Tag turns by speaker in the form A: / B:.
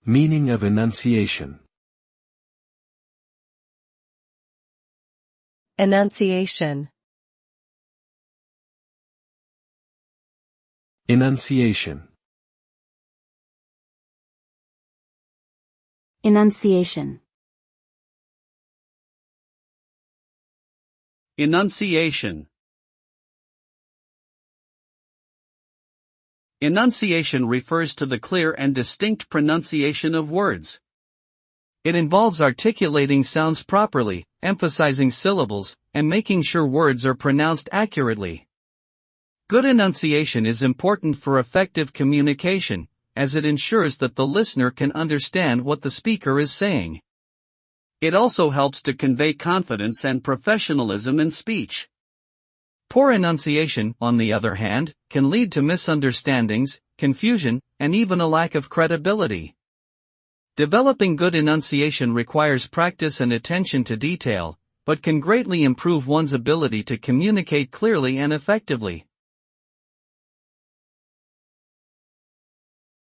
A: Meaning of enunciation.
B: Enunciation.
A: Enunciation.
C: Enunciation.
D: Enunciation. Enunciation refers to the clear and distinct pronunciation of words. It involves articulating sounds properly, emphasizing syllables, and making sure words are pronounced accurately. Good enunciation is important for effective communication, as it ensures that the listener can understand what the speaker is saying. It also helps to convey confidence and professionalism in speech. Poor enunciation, on the other hand, can lead to misunderstandings, confusion, and even a lack of credibility. Developing good enunciation requires practice and attention to detail, but can greatly improve one's ability to communicate clearly and effectively.